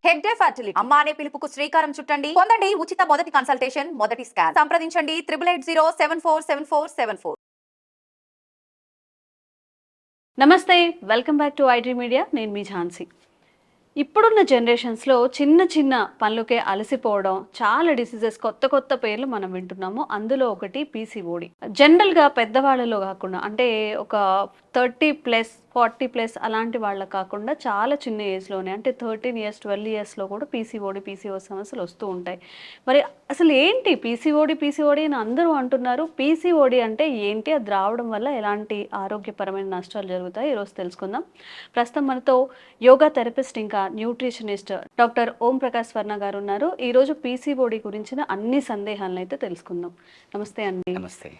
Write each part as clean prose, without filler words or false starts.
Hegde fertility అమ్మ అనే పిలుపుకు శ్రీకారం చుట్టండి. పొందండి ఉచిత మొదటి కన్సల్టేషన్, మొదటి స్కాన్. సంప్రదించండి 888074474474. నమస్తే, welcome back to iDream media. నేను మీ ఝాన్సీ. ఇప్పుడున్న జనరేషన్స్లో చిన్న చిన్న పనులకే అలసిపోవడం, చాలా డిసీజెస్ కొత్త కొత్త పేర్లు మనం వింటున్నాము. అందులో ఒకటి పీసీఓడి. జనరల్గా పెద్దవాళ్ళలో కాకుండా, అంటే ఒక 30+, 40+ అలాంటి వాళ్ళకి కాకుండా చాలా చిన్న ఏజ్లోనే, అంటే 13 years 12 yearsలో కూడా పీసీఓడి సమస్యలు వస్తూ ఉంటాయి. మరి అసలు ఏంటి పీసీఓడి అని అందరూ అంటున్నారు. పీసీఓడి అంటే ఏంటి, అది రావడం వల్ల ఎలాంటి ఆరోగ్యపరమైన నష్టాలు జరుగుతాయి, ఈరోజు తెలుసుకుందాం. ప్రస్తుతం మనతో యోగా థెరపిస్ట్ ఇంకా న్యూట్రిషనిస్ట్ డాక్టర్ ఓం ప్రకాష్ వర్ణ గారు ఉన్నారు. ఈరోజు పీసీఓడి గురించిన అన్ని సందేహాలను అయితే తెలుసుకుందాం. నమస్తే అండి. నమస్తే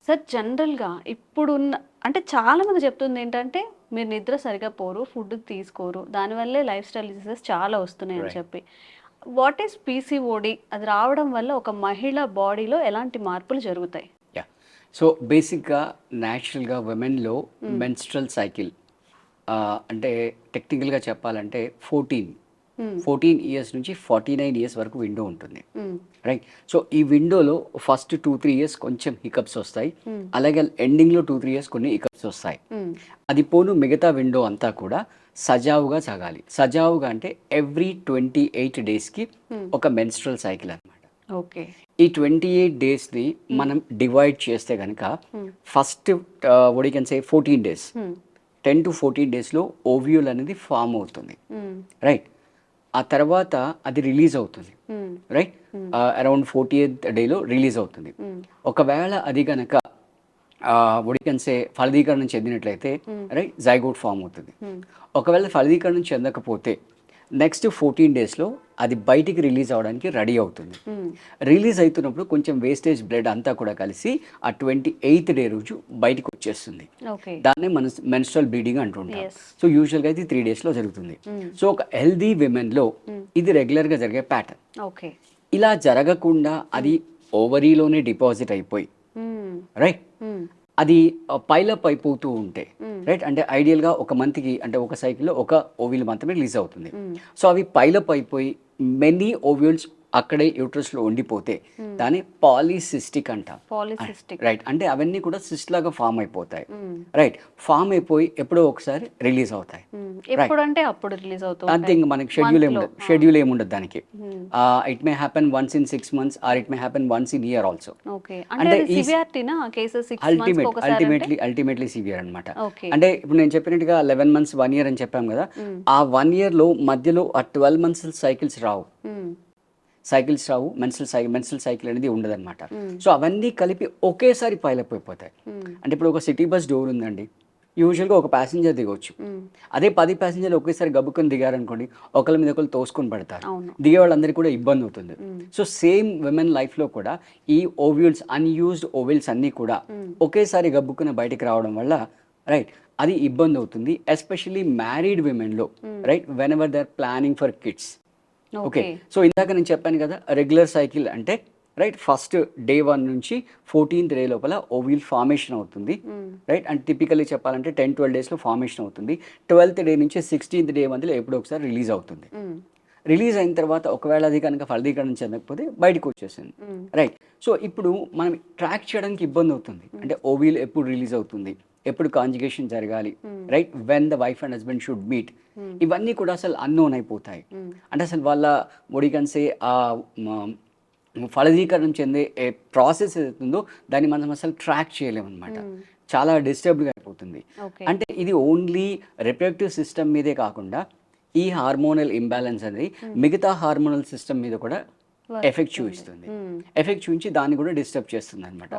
సార్, జనరల్గా ఇప్పుడున్న, అంటే చాలామంది చెప్తుంది ఏంటంటే మీరు నిద్ర సరిగా పోరు, ఫుడ్ తీసుకోరు, దానివల్లే లైఫ్ స్టైల్ డిసీజెస్ చాలా వస్తున్నాయి అని చెప్పి. What is PCOD? అది రావడం వల్ల ఒక మహిళ బాడీలో ఎలాంటి మార్పులు జరుగుతాయి? సో బేసిక్గా న్యాచురల్గా విమెన్లో మెన్స్ట్రల్ సైకిల్ అంటే టెక్నికల్గా చెప్పాలంటే 14 years నుంచి 49 years వరకు విండో ఉంటుంది, రైట్? సో ఈ విండోలో ఫస్ట్ 2-3 years కొంచెం హికప్స్ వస్తాయి, అలాగే ఎండింగ్లో 2-3 years కొన్ని హికప్స్ వస్తాయి. అది పోను మిగతా విండో అంతా కూడా సజావుగా సాగాలి. సజావుగా అంటే ఎవ్రీ 28 daysకి ఒక మెన్స్ట్రల్ సైకిల్ అనమాట. ఓకే. ఈ 28 daysని మనం డివైడ్ చేస్తే కనుక first what you can say 14 days, 10 to 14 daysలో ఓవ్యూల్ అనేది ఫామ్ అవుతుంది, రైట్? ఆ తర్వాత అది రిలీజ్ అవుతుంది, రైట్? అరౌండ్ 40th dayలో రిలీజ్ అవుతుంది. ఒకవేళ అది కనుక వడ్ యూ కెన్ సే ఫలదీకరణం చెందినట్లయితే, రైట్, జైగోట్ ఫామ్ అవుతుంది. ఒకవేళ ఫలదీకరణం చెందకపోతే నెక్స్ట్ 14 daysలో అది బయటికి రిలీజ్ అవడానికి రెడీ అవుతుంది. రిలీజ్ అవుతున్నప్పుడు కొంచెం వేస్టేజ్ బ్లడ్ అంతా కూడా కలిసి ఆ 28th day రోజు బయటికి వచ్చేస్తుంది. దాన్నే మనం మెన్స్ట్రల్ బ్లీడింగ్ అంటుంటాం. సో యూజువల్గా ఇది 3 daysలో జరుగుతుంది. సో ఒక హెల్దీ విమెన్లో ఇది రెగ్యులర్గా జరిగే ప్యాటర్న్. ఇలా జరగకుండా అది ఓవరీలోనే డిపాజిట్ అయిపోయి, రైట్, అది పైలప్ అయిపోతూ ఉంటే, రైట్, అంటే ఐడియల్గా ఒక మంత్కి, అంటే ఒక సైకిల్లో ఒక ఓవ్యూల్ మాత్రమే రిలీజ్ అవుతుంది. సో అవి పైలప్ అయిపోయి మెనీ ఓవ్యూల్స్ అక్కడే యూట్రస్లో ఉండిపోతే దాన్ని పాలిసిస్టిక్ అంటాం, రైట్? అంటే అవన్నీ కూడా సిస్ట్ లాగా ఫామ్ అయిపోతాయి, రైట్? ఫామ్ అయిపోయి ఎప్పుడో ఒకసారి రిలీజ్ అవుతాయి. అంతే, ఇంకా మనకి షెడ్యూల్ ఏముండదు దానికి. It may happen once in 6 months or it may happen once in year also. అంటే అల్టిమేట్లీ సివియర్ అనమాట. అంటే ఇప్పుడు నేను చెప్పినట్టుగా 11 months 1 year అని చెప్పాం కదా, ఆ 1 yearలో మధ్యలో ఆ 12 months సైకిల్స్ రావు, మెన్స్ట్రల్ సైకిల్ అనేది ఉండదన్నమాట. సో అవన్నీ కలిపి ఒకేసారి పైలప్ అయిపోతాయి. అంటే ఇప్పుడు ఒక సిటీ బస్ డోర్ ఉందండి, యూజువల్గా ఒక ప్యాసింజర్ దిగవచ్చు. అదే 10 passengers ఒకేసారి గబుకొని దిగారనుకోండి, ఒకరి మీద ఒకరు తోసుకొని పడతారు, దిగే వాళ్ళందరికీ కూడా ఇబ్బంది అవుతుంది. సో సేమ్ విమెన్ లైఫ్లో కూడా ఈ ఓవ్యూల్స్, అన్యూజ్డ్ ఓవ్యూల్స్ అన్నీ కూడా ఒకేసారి గబుక్కుని బయటికి రావడం వల్ల, రైట్, అది ఇబ్బంది అవుతుంది. ఎస్పెషల్లీ మ్యారీడ్ విమెన్లో, right, whenever they are planning for kids. Okay. So ఇందాక నేను చెప్పాను కదా, రెగ్యులర్ సైకిల్ అంటే, రైట్, ఫస్ట్ day 1 నుంచి 14th day లోపల ఓవ్యూల్ ఫార్మేషన్ అవుతుంది, రైట్? అండ్ టిపికల్లీ చెప్పాలంటే 10-12 daysలో ఫార్మేషన్ అవుతుంది. 12th day నుంచి 16th day మధ్యలో ఎప్పుడో ఒకసారి రిలీజ్ అవుతుంది. రిలీజ్ అయిన తర్వాత ఒకవేళ అది కనుక ఫలదీకరణం చెందకపోతే బయటకు వచ్చేసింది, రైట్? సో ఇప్పుడు మనం ట్రాక్ చేయడానికి ఇబ్బంది అవుతుంది. అంటే ఓవ్యూల్ ఎప్పుడు రిలీజ్ అవుతుంది, ఎప్పుడు కాంజుగేషన్ జరగాలి, right, when the wife and husband should meet, ఇవన్నీ కూడా అసలు అన్నోన్ అయిపోతాయి. అంటే అసలు వాళ్ళ వడ్ యూ కెన్ సే ఫలదీకరణం చెందే ప్రాసెస్ ఏదైతుందో దాన్ని మనం అసలు ట్రాక్ చేయలేము అనమాట. చాలా డిస్టర్బ్డ్గా అయిపోతుంది. అంటే ఇది ఓన్లీ రిప్రొడక్టివ్ సిస్టమ్ మీదే కాకుండా ఈ హార్మోనల్ ఇంబ్యాలెన్స్ అనేది మిగతా హార్మోనల్ సిస్టమ్ మీద కూడా ఎఫెక్ట్ చూపిస్తుంది. ఎఫెక్ట్ చూపించి దాన్ని కూడా డిస్టర్బ్ చేస్తుంది అనమాట.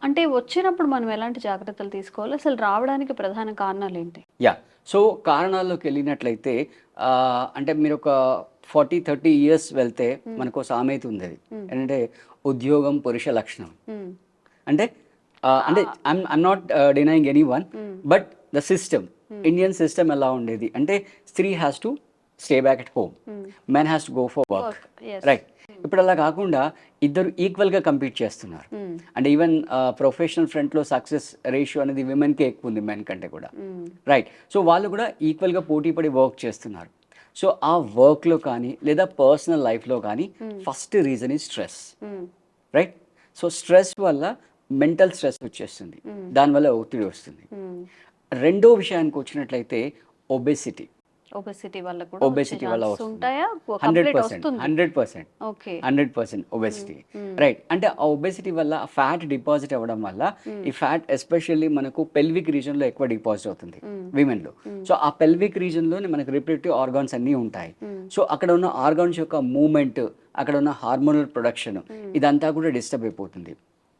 అంటే వచ్చినప్పుడు మనం ఎలాంటి జాగ్రత్తలు తీసుకోవాలి, అసలు రావడానికి ప్రధాన కారణాలు ఏంటి? సో కారణాల్లోకి వెళ్ళినట్లయితే, అంటే మీరు ఒక 40-30 years వెళ్తే మనకు సామెత ఉంది, అది ఏంటంటే ఉద్యోగం పురుష లక్షణం. అంటే I'm not denying any one, but the system, Indian system ఎలా ఉండేది అంటే, స్త్రీ has to stay back at home, men has to go for work, right? ఇప్పుడు అలా కాకుండా ఇద్దరు ఈక్వల్గా కంపీట్ చేస్తున్నారు. అంటే ఈవెన్ ప్రొఫెషనల్ ఫ్రంట్లో సక్సెస్ రేషియో అనేది విమెన్కే ఎక్కువ ఉంది మెన్ కంటే కూడా, రైట్? సో వాళ్ళు కూడా ఈక్వల్గా పోటీ పడి వర్క్ చేస్తున్నారు. సో ఆ వర్క్లో కానీ లేదా పర్సనల్ లైఫ్లో కానీ first reason is stress, right? So stress వల్ల మెంటల్ స్ట్రెస్ వచ్చేస్తుంది, దానివల్ల ఒత్తిడి వస్తుంది. రెండో విషయానికి వచ్చినట్లయితే ఒబెసిటీ. ఒబెసిటీ వల్ల కూడా ఒబెసిటీ వల్ల ఉంటాయా? 100%, 100%, ఓకే. 100% obesity, right? అంటే ఆ ఒబెసిటీ వల్ల ఫ్యాట్ డిపాజిట్ అవ్వడం వల్ల ఈ ఫ్యాట్ ఎస్పెషల్లీ మనకు పెల్విక్ రీజన్లో ఎక్కువ డిపాజిట్ అవుతుంది విమెన్లో. సో ఆ పెల్విక్ రీజన్లోనే మనకు రిప్రొడక్టివ్ ఆర్గాన్స్ అన్నీ ఉంటాయి. సో అక్కడ ఉన్న ఆర్గాన్స్ యొక్క మూమెంట్, అక్కడ ఉన్న హార్మోనల్ ప్రొడక్షన్, ఇదంతా కూడా డిస్టర్బ్ అయిపోతుంది,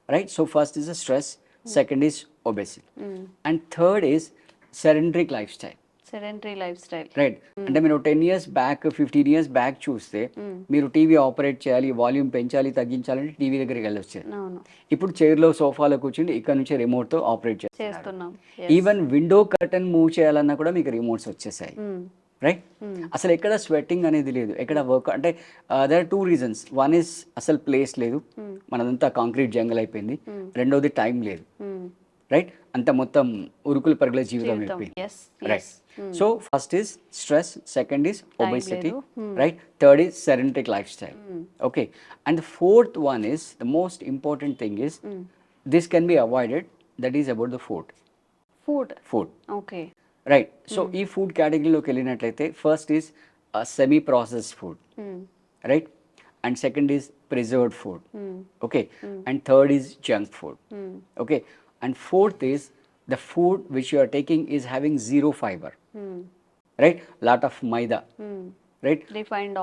right? So first is stress, second is obesity, and third is sedentary life style. Sedentary life style, right? అంటే మీరు 10 years బ్యాక్, 15 years బ్యాక్ చూస్తే మీరు టీవీ ఆపరేట్ చేయాలి, వాల్యూమ్ పెంచాలి, తగ్గించాలంటే టీవీ దగ్గరికి వెళ్ళొచ్చారు. ఇప్పుడు చైర్లో, సోఫాలో కూర్చుని ఇక్కడ నుంచి రిమోట్తో ఆపరేట్ చేస్తున్నాం. ఈవెన్ విండో కర్టన్ మూవ్ చేయాలన్నా కూడా మీకు రిమోట్స్ వచ్చేసాయి, రైట్? అసలు ఎక్కడ స్వెట్టింగ్ అనేది లేదు, ఎక్కడ వర్క్. అంటే there are 2 reasons. One is అసలు ప్లేస్ లేదు, మనదంతా కాంక్రీట్ జంగల్ అయిపోయింది. రెండోది టైం లేదు, రైట్? అంత మొత్తం ఉరుకులు పరుగుల జీవితం అయిపోయింది, right? So first is stress, second is obesity, right? Third is sedentary life style, okay? And the fourth one is the most important thing is this can be avoided, that is about the food, okay, right? So ఈ food కేటగిరీలోకి వెళ్ళినట్లయితే first is semi processed food, right? And second is preserved food, okay? And third is junk food, okay? And fourth is the food which you are taking is having zero fiber, right? Lot of maida, right? Refined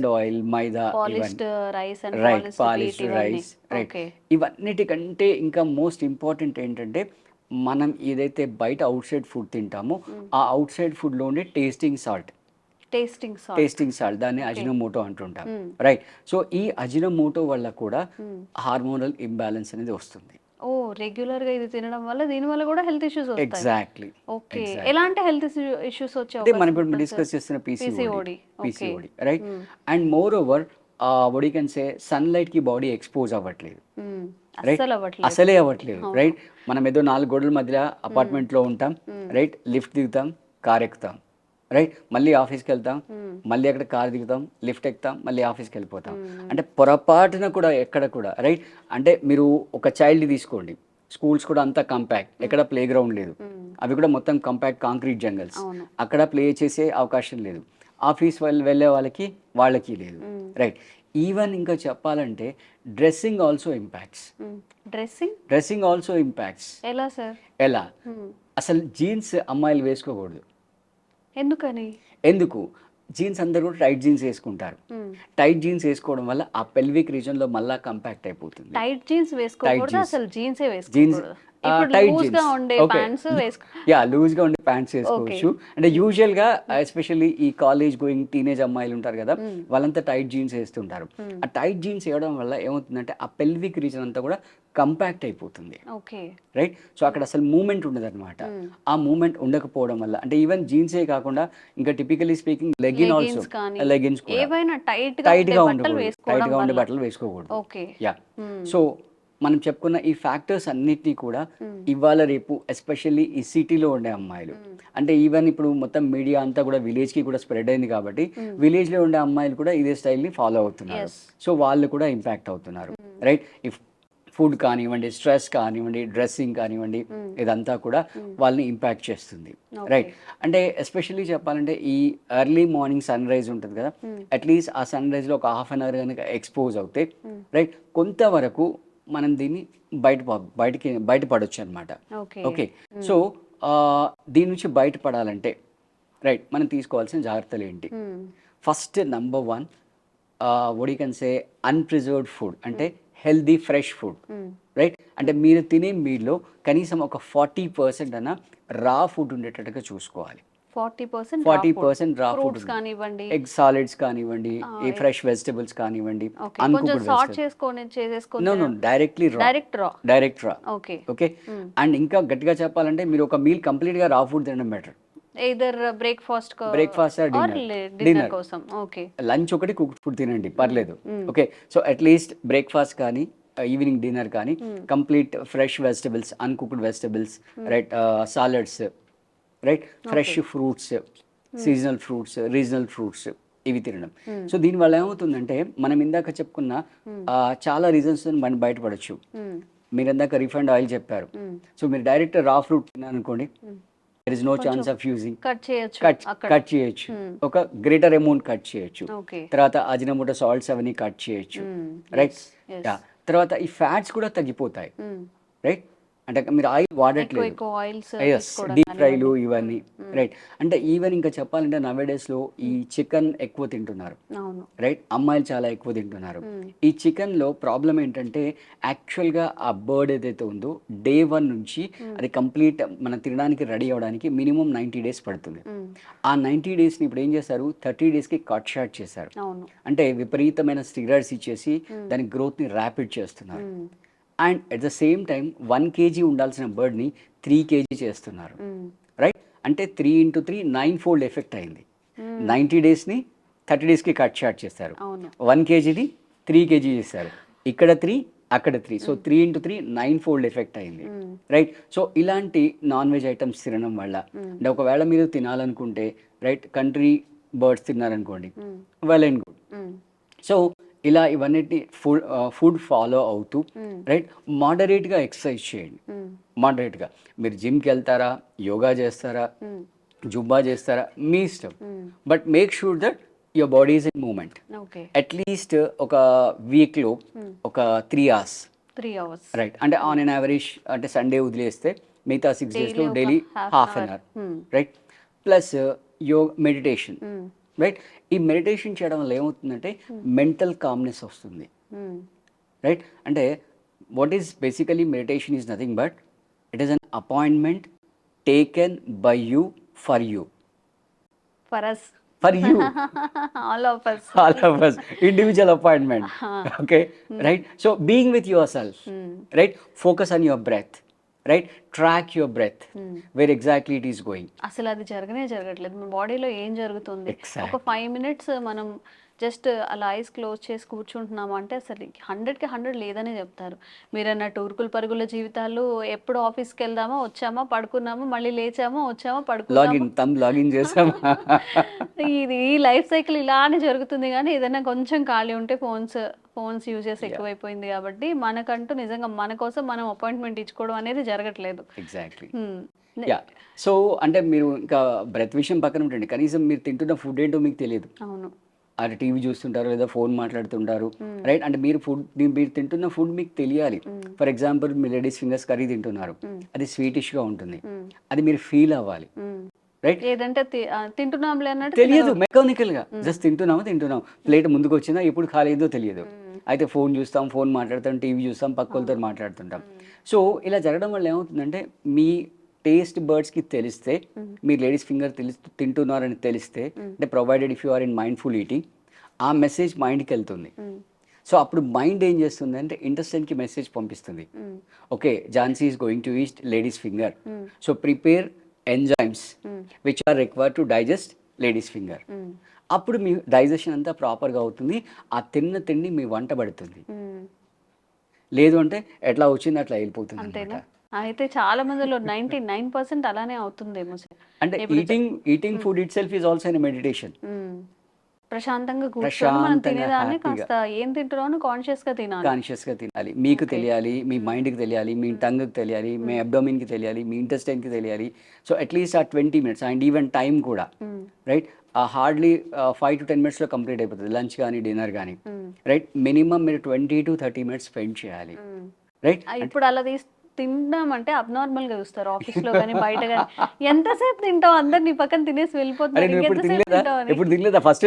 oil, maida, polished rice and right? Polished rice, right? ఇవన్నిటికంటే ఇంకా most important ఏంటంటే మనం ఏదైతే బయట out side food తింటామో ఆ out side ఫుడ్లో ఉండే tasting salt, దాన్ని Ajinomoto అంటుంటాం, రైట్? సో ఈ అజినోమోటో వల్ల కూడా హార్మోనల్ ఇంబ్యాలెన్స్ అనేది వస్తుంది. ఓ, రెగ్యులర్ గా ఇది తినడం వల్ల దీని వల్ల కూడా హెల్త్ ఇష్యూస్ వస్తాయి. ఎగ్జాక్ట్లీ. ఓకే, ఎలాంటి హెల్త్ ఇష్యూస్ వచ్చాయి? అంటే మనం ఇప్పుడు డిస్కస్ చేస్తున్న PCOD, right? And more over what you can say sunlight కి బాడీ ఎక్స్పోజ్ అవ్వట్లేదు, అసలే అవ్వట్లేదు, రైట్? మనం ఏదో 4 గోడల మధ్య అపార్ట్మెంట్ లో ఉంటాం, రైట్? లిఫ్ట్ దిగుతాం, కార్ ఎక్కుతాం, రైట్? మళ్ళీ ఆఫీస్కి వెళ్తాం, మళ్ళీ అక్కడ కార్ దిగుతాం, లిఫ్ట్ ఎక్కుతాం, మళ్ళీ ఆఫీస్కి వెళ్ళిపోతాం. అంటే పొరపాటున కూడా ఎక్కడ కూడా, రైట్? అంటే మీరు ఒక చైల్డ్ తీసుకోండి, స్కూల్స్ కూడా అంతా కంపాక్ట్, ఎక్కడ ప్లే గ్రౌండ్ లేదు, అవి కూడా మొత్తం కంపాక్ట్ కాంక్రీట్ జంగల్స్, అక్కడ ప్లే చేసే అవకాశం లేదు. ఆఫీస్ వెళ్ళే వాళ్ళకి లేదు, రైట్? ఈవెన్ ఇంకా చెప్పాలంటే డ్రెస్సింగ్ ఆల్సో ఇంపాక్ట్స్. ఎలా? అసలు జీన్స్ అమ్మాయిలు వేసుకోకూడదు. ఎందుకు? జీన్స్ అందరూ కూడా టైట్ జీన్స్ వేసుకుంటారు. టైట్ జీన్స్ వేసుకోవడం వల్ల ఆ పెల్విక్ రీజన్ లో మళ్ళా కంపాక్ట్ అయిపోతుంది. టైట్ జీన్స్ వేసుకోకూడదు, అసలు జీన్సే జీన్స్ వేసుకోకూడదు. లూజ్ గా ఉండే ప్యాంట్స్ వేసుకోవచ్చు. అంటే యూజువల్ గా ఎస్పెషల్లీ ఈ కాలేజ్ గోయింగ్ టీనేజ్ అమ్మాయిలు ఉంటారు కదా, వాళ్ళంతా టైట్ జీన్స్ వేస్తుంటారు. ఆ టైట్ జీన్స్ వేయడం వల్ల ఏమవుతుందంటే ఆ పెల్విక్ రీజన్ అంతా కూడా కంపాక్ట్ అయిపోతుంది, రైట్? సో అక్కడ అసలు మూమెంట్ ఉండదు అనమాట. ఆ మూమెంట్ ఉండకపోవడం వల్ల అంటే ఈవెన్ జీన్సే కాకుండా ఇంకా టిపికలీ స్పీకింగ్ లెగిన్స్ టైట్ గా ఉండే బట్టలు వేసుకోకూడదు. యా, సో మనం చెప్పుకున్న ఈ ఫ్యాక్టర్స్ అన్నిటినీ కూడా ఇవాళ రేపు ఎస్పెషల్లీ ఈ సిటీలో ఉండే అమ్మాయిలు, అంటే ఈవెన్ ఇప్పుడు మొత్తం మీడియా అంతా కూడా విలేజ్ కి కూడా స్ప్రెడ్ అయింది కాబట్టి విలేజ్ లో ఉండే అమ్మాయిలు కూడా ఇదే స్టైల్ ని ఫాలో అవుతున్నారు. సో వాళ్ళు కూడా ఇంపాక్ట్ అవుతున్నారు, రైట్? ఈ ఫుడ్ కానివ్వండి, స్ట్రెస్ కానివ్వండి, డ్రెస్సింగ్ కానివ్వండి, ఇదంతా కూడా వాళ్ళని ఇంపాక్ట్ చేస్తుంది, రైట్? అంటే ఎస్పెషల్లీ చెప్పాలంటే ఈ ఎర్లీ మార్నింగ్ సన్ రైజ్ ఉంటుంది కదా, అట్లీస్ట్ ఆ సన్ రైజ్ లో ఒక హాఫ్ అన్ అవర్ కనుక ఎక్స్పోజ్ అవుతే, రైట్, కొంతవరకు మనం దీన్ని బయటపడవచ్చు అనమాట. ఓకే, సో దీని నుంచి బయటపడాలంటే, రైట్, మనం తీసుకోవాల్సిన జాగ్రత్తలు ఏంటి? First number 1, what you can say unpreserved food, అంటే హెల్దీ ఫ్రెష్ ఫుడ్, రైట్? అంటే మీరు తినే మీల్లో కనీసం ఒక 40% అన్న రా ఫుడ్ ఉండేటట్టుగా చూసుకోవాలి. 40% రా ఫుడ్ కానివ్వండి, ఎగ్ సాలిడ్స్ కానివ్వండి, ఈ ఫ్రెష్ వెజిటబుల్స్ కానివ్వండి, డైరెక్ట్ రా. ఓకే, అండ్ ఇంకా గట్టిగా చెప్పాలంటే మీరు ఒక మీల్ కంప్లీట్ గా రా ఫుడ్ తినడం బెటర్. బ్రేక్ఫాస్ట్ డిన్నర్ కోసం, లంచ్ ఒకటి కుక్డ్ ఫుడ్ తినండి, పర్లేదు. ఓకే, సో అట్లీస్ట్ బ్రేక్ఫాస్ట్ కానీ ఈవినింగ్ డిన్నర్ కానీ complete fresh vegetables, uncooked vegetables, right, salads, right, fresh fruits, seasonal fruits, regional fruits ఇవి తినడం. సో దీనివల్ల ఏమవుతుందంటే మనం ఇందాక చెప్పుకున్న చాలా రీజన్స్ మనం బయటపడచ్చు. మీరు ఇందాక రిఫైండ్ ఆయిల్ చెప్పారు. సో మీరు డైరెక్ట్ రా ఫ్రూట్ తిన్నారనుకోండి, there is no chance of using, cut చేయొచ్చు, కట్ చేయొచ్చు, ఒక గ్రేటర్ అమౌంట్ కట్ చేయొచ్చు. ఓకే. తర్వాత అజినోమోటో సాల్ట్స్ అవన్నీ కట్ చేయొచ్చు, రైట్. తర్వాత ఈ ఫ్యాట్స్ కూడా తగ్గిపోతాయి, రైట్. అంటే మీరు ఆయిల్ వాడట్లేదు, డీప్ ఫ్రైలు ఇవన్నీ, రైట్. అంటే ఈవెన్ ఇంకా చెప్పాలంటే నవే డేస్లో ఈ చికెన్ ఎక్కువ తింటున్నారు, రైట్. అమ్మాయిలు చాలా ఎక్కువ తింటున్నారు. ఈ చికెన్లో ప్రాబ్లం ఏంటంటే యాక్చువల్గా ఆ బర్డ్ ఏదైతే ఉందో డే 1 నుంచి అది కంప్లీట్ మనం తినడానికి రెడీ అవ్వడానికి మినిమం 90 days పడుతుంది. ఆ 90 daysని ఇప్పుడు ఏం చేశారు, 30 daysకి కట్ షార్ట్ చేశారు. అంటే విపరీతమైన స్టీరాయిడ్స్ ఇచ్చేసి దాని గ్రోత్ని ర్యాపిడ్ చేస్తున్నారు. And at the same time 1 kg ఉండాల్సిన బర్డ్ని 3 kg చేస్తున్నారు, రైట్. అంటే 3 into 3 9-fold ఎఫెక్ట్ అయింది. 90 daysని 30 daysకి కట్ షార్ట్ చేశారు. 1 kgని 3 kg చేశారు. ఇక్కడ 3, అక్కడ 3. సో 3 into 3 9-fold ఎఫెక్ట్ అయింది, రైట్. సో ఇలాంటి నాన్ వెజ్ ఐటమ్స్ తినడం వల్ల అంటే ఒకవేళ మీరు తినాలనుకుంటే, రైట్, కంట్రీ బర్డ్స్ తిన్నారనుకోండి, వెల్ అండ్ గుడ్. సో ఇలా ఇవన్నిటి ఫుడ్ ఫాలో అవుతూ, రైట్, మోడరేట్గా ఎక్సర్సైజ్ చేయండి. మోడరేట్గా మీరు జిమ్కి వెళ్తారా, యోగా చేస్తారా, జుంబా చేస్తారా, మీ ఇష్టం. But make sure that your body is in movement. At least ఒక వీక్లో ఒక 3 hours, రైట్. అంటే ఆన్ అన్ యావరేజ్ అంటే సండే వదిలేస్తే మిగతా 6 daysలో daily ½ an hour, right. Plus meditation, right. ఈ మెడిటేషన్ చేయడం వల్ల ఏమవుతుందంటే మెంటల్ కామ్నెస్ వస్తుంది, రైట్. అంటే what is basically meditation is nothing but it is an appointment taken by you for you, for you all of us individual appointment, okay, right. So being with yourself, right, focus on your breath, right. Track your breath where exactly it is going. అసలు అది జరగట్లేదు. మన బాడీలో ఏం జరుగుతుంది, ఒక 5 minutes మనం just అలా ఐస్ క్లోజ్ చేసి కూర్చుంటున్నాము అంటే అసలు 100కి 100 లేదనే చెప్తారు. మీరు అన్నట్టు ఉరుకుల పరుగుల జీవితాలు, ఎప్పుడు ఆఫీస్కి వెళ్దామా, వచ్చామా, పడుకున్నామా, మళ్ళీ లేచామా, వచ్చామా, పడుకున్నామా, లాగిన్ చేసామా, ఇది ఈ లైఫ్ సైకిల్ ఇలానే జరుగుతుంది. కానీ ఏదైనా కొంచెం ఖాళీ ఉంటే ఫోన్స్ యూజెస్ ఎక్కువైపోయింది కాబట్టి మనకంటూ నిజంగా మన కోసం మనం అపాయింట్మెంట్ ఇచ్చుకోవడం అనేది జరగట్లేదు. ఎగ్జాక్ట్లీ. సో అంటే మీరు ఇంకా బ్రెత్ విషయం పక్కన ఉంటండి, కనీసం మీరు తింటున్న ఫుడ్ ఏంటో మీకు తెలియదు. అవును. అటు టీవీ చూస్తుంటారు లేదా ఫోన్ మాట్లాడుతుంటారు, రైట్. అంటే మీరు తింటున్న ఫుడ్ మీకు తెలియాలి. ఫర్ ఎగ్జాంపుల్ మీరు లేడీస్ ఫింగర్స్ కర్రీ తింటున్నారు, అది స్వీటిష్గా ఉంటుంది, అది మీరు ఫీల్ అవ్వాలి, రైట్. ఏదంటే తింటున్నాంలే అన్నట్టు తెలియదు, మెకానికల్గా జస్ట్ తింటున్నాం, ప్లేట్ ముందుకు వచ్చిందా ఎప్పుడు ఖాళీ అయిందో తెలియదు. అయితే ఫోన్ చూస్తాం, ఫోన్ మాట్లాడతాం, టీవీ చూస్తాం, పక్క వాళ్ళతో మాట్లాడుతుంటాం. సో ఇలా జరగడం వల్ల ఏమవుతుందంటే మీ టేస్ట్ బర్డ్స్కి తెలిస్తే, మీరు లేడీస్ ఫింగర్ తింటున్నారని తెలిస్తే, అంటే provided if you are in mindful eating, ఆ మెసేజ్ మైండ్కి వెళ్తుంది. సో అప్పుడు మైండ్ ఏం చేస్తుంది అంటే ఇంటెస్టైన్కి మెసేజ్ పంపిస్తుంది, okay Jhansi is going to eat ladies finger, so prepare enzymes which are required to digest ladies finger. అప్పుడు మీ డైజెషన్ అంతా ప్రాపర్గా అవుతుంది, ఆ తిన్న తిండి మీ వంట పడుతుంది. లేదు అంటే ఎట్లా వచ్చింది అట్లా వెళ్ళిపోతుంది అంతేనా. అయితే చాలా మందిలో 99% అలానే అవుతుందేమో సార్. అంటే eating food it self is also a meditation. ప్రశాంతంగా కూర్చొని మనం తినేదాన్ని కాస్త ఏం తింటున్నామో కాన్షియస్గా తినాలి. మీకు తెలియాలి, మీ మైండ్కి తెలియాలి, మీ టంగ్కి తెలియాలి, మీ అబ్డోమిన్కి తెలియాలి, మీ ఇంటెస్టైన్కి తెలియాలి. సో అట్లీస్ట్ ఆ 20 minutes అండ్ ఈవెన్ టైం కూడా, రైట్, హార్డ్లీ 5 to 10 minutesలో కంప్లీట్ అయిపోతుంది, లంచ్ కానీ డిన్నర్ కానీ, రైట్. మినిమం మీరు 20 to 30 minutes స్పెండ్ చేయాలి, రైట్. ఇప్పుడు అలా తింటామంటే అబ్నార్మల్ గా చూస్తారు ఆఫీస్ లో కానీ బయట కానీ. ఎంతసేపు తింటావు, అందరు నీ పక్కన తినేసి వెళ్ళిపోతున్నారు, ఫస్ట్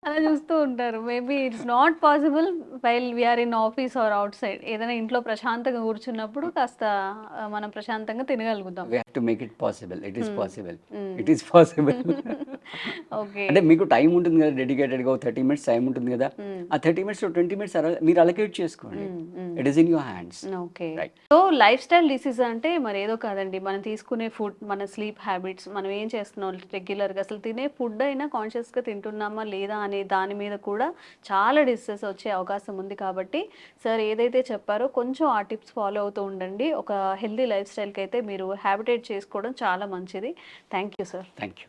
అలా చూస్తూ ఉంటారు. Maybe it's not possible while we are in office or outside. ఏదైనా ఇంట్లో ప్రశాంతంగా కూర్చున్నప్పుడు కాస్త మనం ప్రశాంతంగా తినగలుగుతాం. We have to make it possible. It is possible. It is possible. Okay. అంటే మీకు టైం ఉంటుంది కదా, డెడికేటెడ్గా 30 minutes టైం ఉంటుంది కదా, ఆ 30 మినిట్స్ 20 మినిట్స్ మీరు అలొకేట్ చేసుకోండి. It is in your hands. Okay. Right. So life style disease అంటే మరి ఏదో కాదండి, మనం తీసుకునే ఫుడ్, మన స్లీప్ హ్యాబిట్స్, మనం ఏం చేస్తున్నాం రెగ్యులర్గా, అసలు తినే ఫుడ్ అయినా కాన్షియస్గా తింటున్నామా లేదా అనే దాని మీద కూడా చాలా డిసీజెస్ వచ్చే అవకాశం ఉంది. కాబట్టి సార్ ఏదైతే చెప్పారో కొంచెం ఆ టిప్స్ ఫాలో అవుతూ ఉండండి. ఒక హెల్దీ లైఫ్ స్టైల్కి అయితే మీరు హ్యాబిటేట్ చేసుకోవడం చాలా మంచిది. Thank you sir. Thank you.